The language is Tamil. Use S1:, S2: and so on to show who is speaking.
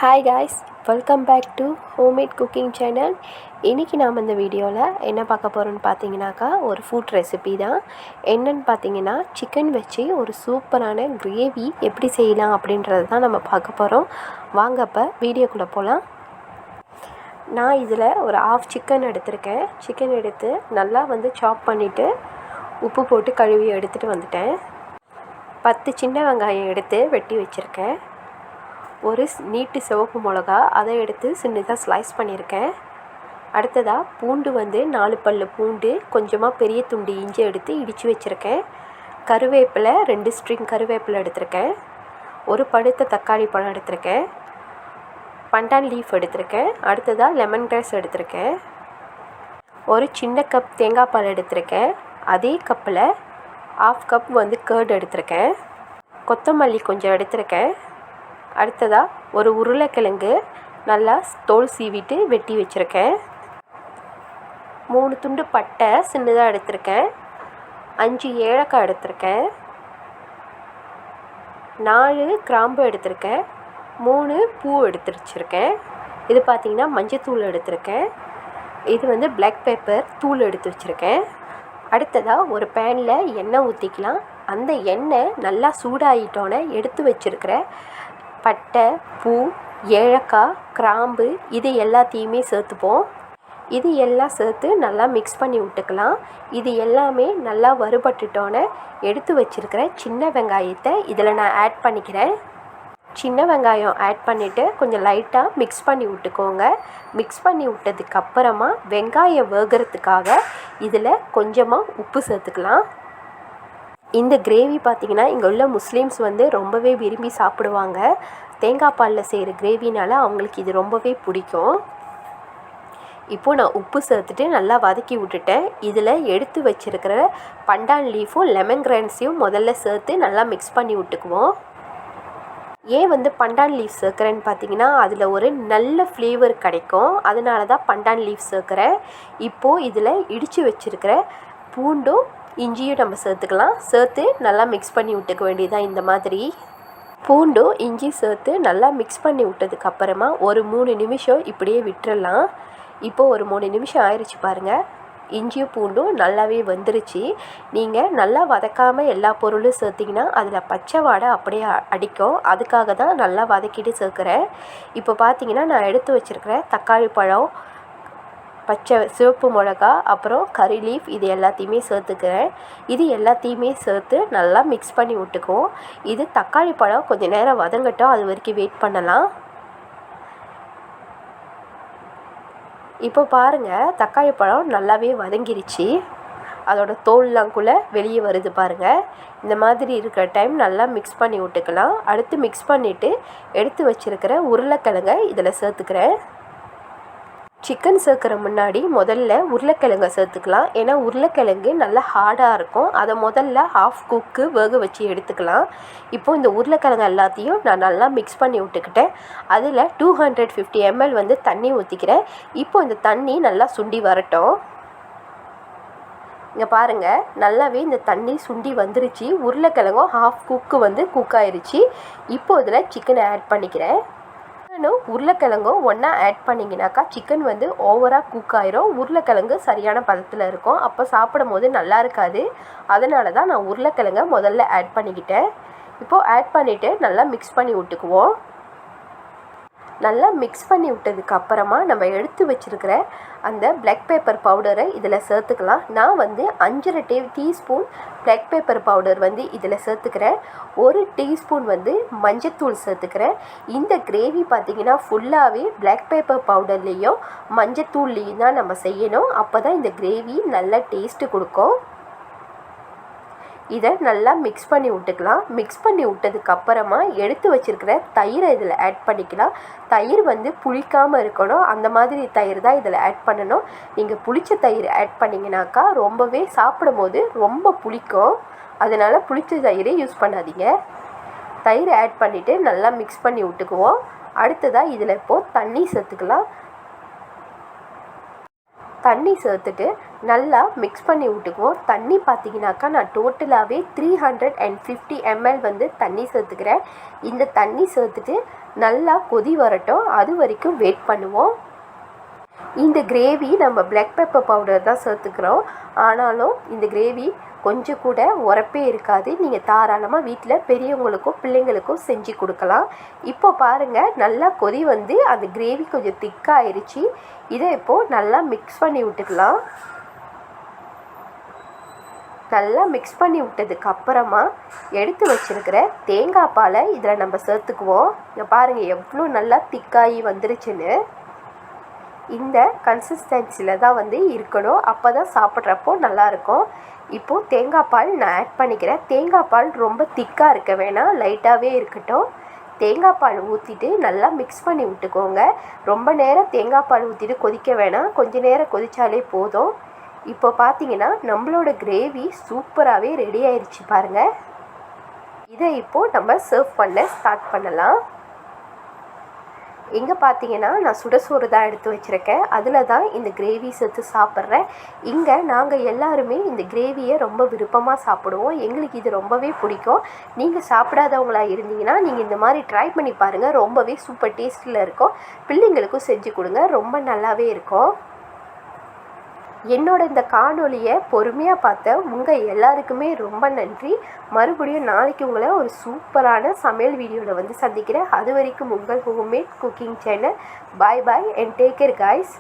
S1: Hi guys, welcome back to homemade cooking channel. இன்றைக்கி நாம் இந்த வீடியோவில் என்ன பார்க்க போகிறோன்னு பார்த்தீங்கன்னாக்கா ஒரு ஃபுட் ரெசிபி தான். என்னென்னு பார்த்தீங்கன்னா சிக்கன் வச்சு ஒரு சூப்பரான கிரேவி எப்படி செய்யலாம் அப்படின்றது தான் நம்ம பார்க்க போகிறோம். வாங்க அப்போ வீடியோக்குள்ளே போகலாம். நான் இதில் ஒரு ஆஃப் சிக்கன் எடுத்திருக்கேன். சிக்கன் எடுத்து நல்லா சாப் பண்ணிவிட்டு உப்பு போட்டு கழுவி எடுத்துகிட்டு வந்துட்டேன். 10 சின்ன வெங்காயம் எடுத்து வெட்டி வச்சுருக்கேன். ஒரு நீட்டு சிவப்பு மிளகா அதை எடுத்து சின்னதாக ஸ்லைஸ் பண்ணியிருக்கேன். அடுத்ததாக பூண்டு 4 பல்லு பூண்டு, கொஞ்சமாக பெரிய துண்டு இஞ்சி எடுத்து இடித்து வச்சுருக்கேன். கருவேப்பிலை 2 ஸ்ட்ரிங் கருவேப்பிலை எடுத்திருக்கேன். ஒரு பழுத்த தக்காளி பழம் எடுத்திருக்கேன். பண்டான் லீஃப் எடுத்திருக்கேன். அடுத்ததாக லெமன் கிராஸ் எடுத்திருக்கேன். ஒரு சின்ன கப் தேங்காய் பால் எடுத்திருக்கேன். அதே கப்பில் 1/2 கப் கர்ட் எடுத்திருக்கேன். கொத்தமல்லி கொஞ்சம் எடுத்திருக்கேன். அடுத்ததாக ஒரு உருளைக்கிழங்கு நல்லா தோல் சீவிட்டு வெட்டி வச்சுருக்கேன். 3 துண்டு பட்டை சின்னதாக எடுத்திருக்கேன். 5 ஏலக்காய் எடுத்திருக்கேன். 4 கிராம்பு எடுத்திருக்கேன். 3 பூ எடுத்து வச்சுருக்கேன். இது பார்த்திங்கன்னா மஞ்சத்தூள் எடுத்திருக்கேன். இது பிளாக் பெப்பர் தூள் எடுத்து வச்சுருக்கேன். அடுத்ததாக ஒரு பேனில் எண்ணெய் ஊற்றிக்கலாம். அந்த எண்ணெய் நல்லா சூடாகிட்டோன்னே எடுத்து வச்சுருக்கிற பட்டை, பூ, ஏலக்காய், கிராம்பு இது எல்லாத்தையுமே சேர்த்துப்போம். இது எல்லாம் சேர்த்து நல்லா மிக்ஸ் பண்ணி விட்டுக்கலாம். இது எல்லாமே நல்லா வறுபட்டுட்டோன்னே எடுத்து வச்சுருக்கிற சின்ன வெங்காயத்தை இதில் நான் ஆட் பண்ணிக்கிறேன். சின்ன வெங்காயம் ஆட் பண்ணிவிட்டு கொஞ்சம் லைட்டாக மிக்ஸ் பண்ணி விட்டுக்கோங்க. மிக்ஸ் பண்ணி விட்டதுக்கப்புறமா வெங்காயம் வேகிறதுக்காக இதில் கொஞ்சமாக உப்பு சேர்த்துக்கலாம். இந்த கிரேவி பார்த்திங்கன்னா இங்கே உள்ள முஸ்லீம்ஸ் ரொம்பவே விரும்பி சாப்பிடுவாங்க. தேங்காய் பாலில் செய்கிற கிரேவினால் அவங்களுக்கு இது ரொம்பவே பிடிக்கும். இப்போது நான் உப்பு சேர்த்துட்டு நல்லா வதக்கி விட்டுட்டேன். இதில் எடுத்து வச்சுருக்கிற பண்டான் லீஃபும் லெமன் கிரான்ஸையும் முதல்ல சேர்த்து நல்லா மிக்ஸ் பண்ணி விட்டுக்குவோம். ஏன் பண்டான் லீஃப் சேர்க்குறேன்னு பார்த்தீங்கன்னா அதில் ஒரு நல்ல ஃப்ளேவர் கிடைக்கும். அதனால தான் பண்டான் லீஃப் சேர்க்குறேன். இப்போது இதில் இடித்து வச்சுருக்கிற பூண்டும் இஞ்சியும் நம்ம சேர்த்துக்கலாம். சேர்த்து நல்லா மிக்ஸ் பண்ணி விட்டுக்க வேண்டியதான். இந்த மாதிரி பூண்டும் இஞ்சி சேர்த்து நல்லா மிக்ஸ் பண்ணி விட்டதுக்கப்புறமா ஒரு 3 நிமிஷம் இப்படியே விட்டுறலாம். இப்போது ஒரு 3 நிமிஷம் ஆயிடுச்சு பாருங்கள். இஞ்சியும் பூண்டும் நல்லாவே வந்துருச்சு. நீங்கள் நல்லா வதக்காமல் எல்லா பொருளும் சேர்த்திங்கன்னா அதில் பச்சை வாடை அப்படியே அடிக்கும். அதுக்காக தான் நல்லா வதக்கிட்டு சேர்க்குறேன். இப்போ பார்த்தீங்கன்னா நான் எடுத்து வச்சுருக்கிற தக்காளி பழம், பச்சை சிவப்பு மிளகா, அப்புறம் கறி லீஃப் இது எல்லாத்தையுமே சேர்த்துக்கிறேன். இது எல்லாத்தையுமே சேர்த்து நல்லா மிக்ஸ் பண்ணி விட்டுக்குவோம். இது தக்காளி பழம் கொஞ்சம் நேரம் வதங்கட்டும், அது வரைக்கும் வெயிட் பண்ணலாம். இப்போ பாருங்கள், தக்காளி பழம் நல்லாவே வதங்கிருச்சு. அதோட தோல்லாம் கூட வெளியே வருது பாருங்கள். இந்த மாதிரி இருக்கிற டைம் நல்லா மிக்ஸ் பண்ணி விட்டுக்கலாம். அடுத்து மிக்ஸ் பண்ணிவிட்டு எடுத்து வச்சுருக்கிற உருளைக்கிழங்கை இதில் சேர்த்துக்கிறேன். சிக்கன் சேர்க்குற முன்னாடி முதல்ல உருளைக்கிழங்கை சேர்த்துக்கலாம். ஏன்னா உருளைக்கிழங்கு நல்லா ஹார்டாக இருக்கும். அதை முதல்ல ஹாஃப் குக்கு வேக வச்சு எடுத்துக்கலாம். இப்போது இந்த உருளைக்கிழங்கு எல்லாத்தையும் நான் நல்லா மிக்ஸ் பண்ணி விட்டுக்கிட்டேன். அதில் 250 ml தண்ணி ஊற்றிக்கிறேன். இப்போது இந்த தண்ணி நல்லா சுண்டி வரட்டும். இங்கே பாருங்கள், நல்லாவே இந்த தண்ணி சுண்டி வந்துருச்சு. உருளைக்கிழங்கும் ஹாஃப் குக்கு குக் ஆயிடுச்சு. இப்போது இதில் சிக்கனை ஆட் பண்ணிக்கிறேன். உருளைக்கிழங்கும் ஒன்றா ஆட் பண்ணிங்கனாக்கா சிக்கன் ஓவராக குக் ஆயிரும். உருளைக்கிழங்கு சரியான பதத்தில் இருக்கும். அப்போ சாப்பிடும் போது நல்லா இருக்காது. அதனால தான் நான் உருளைக்கிழங்கை முதல்ல ஆட் பண்ணிக்கிட்டேன். இப்போது ஆட் பண்ணிவிட்டு நல்லா மிக்ஸ் பண்ணி விட்டுக்குவோம். நல்லா மிக்ஸ் பண்ணி விட்டதுக்கப்புறமா நம்ம எடுத்து வச்சுருக்கிற அந்த பிளாக் பெப்பர் பவுடரை இதில் சேர்த்துக்கலாம். நான் 5 டீஸ்பூன் பிளாக் பெப்பர் பவுடர் இதில் சேர்த்துக்கிறேன். 1 டீஸ்பூன் மஞ்சத்தூள் சேர்த்துக்கிறேன். இந்த கிரேவி பார்த்திங்கன்னா ஃபுல்லாகவே பிளாக் பெப்பர் பவுடர்லேயும் மஞ்சத்தூள்லேயும் தான் நம்ம செய்யணும். அப்போ தான் இந்த கிரேவி நல்ல டேஸ்ட்டு கொடுக்கும். இதை நல்லா மிக்ஸ் பண்ணி விட்டுக்கலாம். மிக்ஸ் பண்ணி விட்டதுக்கப்புறமா எடுத்து வச்சுருக்கிற தயிரை இதில் ஆட் பண்ணிக்கலாம். தயிர் புளிக்காமல் இருக்கணும். அந்த மாதிரி தயிர் தான் இதில் ஆட் பண்ணணும். நீங்கள் புளிச்ச தயிர் ஆட் பண்ணிங்கனாக்கா ரொம்பவே சாப்பிடும் போது ரொம்ப புளிக்கும். அதனால் புளிச்ச தயிரை யூஸ் பண்ணாதீங்க. தயிர் ஆட் பண்ணிவிட்டு நல்லா மிக்ஸ் பண்ணி விட்டுக்குவோம். அடுத்ததாக இதில் இப்போது தண்ணி சேர்த்துக்கலாம். தண்ணி சேர்த்துட்டு நல்லா மிக்ஸ் பண்ணி விட்டுக்குவோம். தண்ணி பார்த்திங்கனாக்கா நான் டோட்டலாகவே 350 ml வந்து தண்ணி சேர்த்துக்கிறேன். இந்த தண்ணி சேர்த்துட்டு நல்லா கொதி வரட்டும், அது வரைக்கும் வெயிட் பண்ணுவோம். இந்த கிரேவி நம்ம பிளாக் பெப்பர் பவுடர் தான் சேர்த்துக்கிறோம். ஆனாலும் இந்த கிரேவி கொஞ்சம் கூட உரப்பே இருக்காது. நீங்கள் தாராளமாக வீட்டில் பெரியவங்களுக்கும் பிள்ளைங்களுக்கும் செஞ்சு கொடுக்கலாம். இப்போ பாருங்கள், நல்லா கொதி வந்து அந்த கிரேவி கொஞ்சம் திக்காகிருச்சு. இதை இப்போது நல்லா மிக்ஸ் பண்ணி விட்டுக்கலாம். நல்லா மிக்ஸ் பண்ணி விட்டதுக்கு அப்புறமா எடுத்து வச்சுருக்கிற தேங்காய் பாலை இதில் நம்ம சேர்த்துக்குவோம். இங்கே பாருங்கள் எவ்வளோ நல்லா திக்காகி வந்துருச்சுன்னு. இந்த கன்சிஸ்டன்சியில் தான் வந்து இருக்கணும், அப்போ தான் சாப்பிட்றப்போ நல்லாயிருக்கும். இப்போது தேங்காய் பால் நான் ஆட் பண்ணிக்கிறேன். தேங்காய் பால் ரொம்ப திக்காக இருக்க வேணாம், லைட்டாகவே இருக்கட்டும். தேங்காய் பால் ஊற்றிட்டு நல்லா மிக்ஸ் பண்ணி விட்டுக்கோங்க. ரொம்ப நேரம் தேங்காய் பால் ஊற்றிட்டு கொதிக்க வேணாம், கொஞ்சம் நேரம் கொதித்தாலே போதும். இப்போ பார்த்தீங்கன்னா நம்மளோட கிரேவி சூப்பராகவே ரெடி ஆயிடுச்சு பாருங்கள். இதை இப்போது நம்ம சர்வ் பண்ண ஸ்டார்ட் பண்ணலாம். இங்கே பார்த்தீங்கன்னா நான் சுடசோறு தான் எடுத்து வச்சுருக்கேன். அதில் தான் இந்த கிரேவி சேர்த்து சாப்பிட்றேன். இங்கே நாங்கள் எல்லாருமே இந்த கிரேவியை ரொம்ப விருப்பமாக சாப்பிடுவோம். எங்களுக்கு இது ரொம்பவே பிடிக்கும். நீங்கள் சாப்பிடாதவங்களா இருந்தீங்கன்னா நீங்கள் இந்த மாதிரி ட்ரை பண்ணி பாருங்கள். ரொம்பவே சூப்பர் டேஸ்ட்டில் இருக்கும். பிள்ளைங்களுக்கும் செஞ்சு கொடுங்க, ரொம்ப நல்லாவே இருக்கும். என்னோட இந்த காணொலியை பொறுமையாக பார்த்த உங்கள் எல்லாருக்குமே ரொம்ப நன்றி. மறுபடியும் நாளைக்கு உங்களை ஒரு சூப்பரான சமையல் வீடியோவில் வந்து சந்திக்கிறேன். அது வரைக்கும் உங்கள் homemade cooking channel. Bye bye and take care guys.